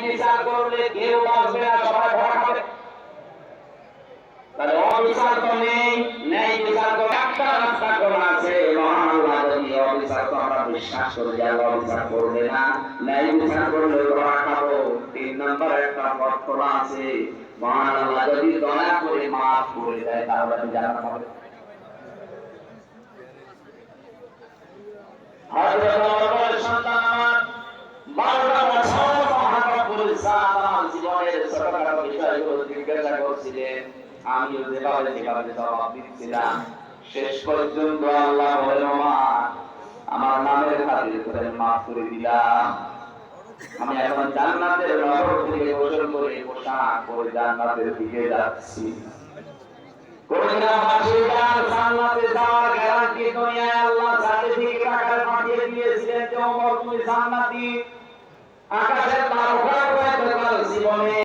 বিচার করলে কেউ বাঁচবে না, সবাই ধরা খাবে। তাহলে অবিচার তো নেই, ন্যায় বিচার তো একটা রাস্তা খোলা আছে। মহান আল্লাহ যদি অবিচার তো আমরা বিশ্বাস করি যে আল্লাহ অবিচার করবে না, ন্যায় বিচার করলে ধরা খাবো। 3 নম্বর একটা পথ খোলা আছে, মহান আল্লাহ যদি দয়া করে মাফ করে দেয় তাহলে আমি জান্নাত পাবো। হযরত ওমর সন্তান আমার 12টা বছর মহান রব্বুল ইজ্জাত জীবনের ছোটখাটো বিষয়গুলো জিজ্ঞাসা করছিলেন, আমিও যেভাবে জবাব দিচ্ছিলাম। শেষ পর্যন্ত আল্লাহ বলেন, ওমর আমার নামের খাতির করে মাফ করে দিলাম। আমি এখন জান্নাতের নহর থেকে গোসল করে পোশাক পরে জান্নাতের দিকে যাচ্ছি। কোনদিনা বাসীদার জান্নাতে যাওয়ার গ্যারান্টি দুনিয়ায় আল্লাহ সার্টিফিকেট আকারে পাঠিয়ে দিয়েছিলেন যে ওমর তুমি জান্নাতি। আকাশের তারকা হয়ে তোমার জীবনে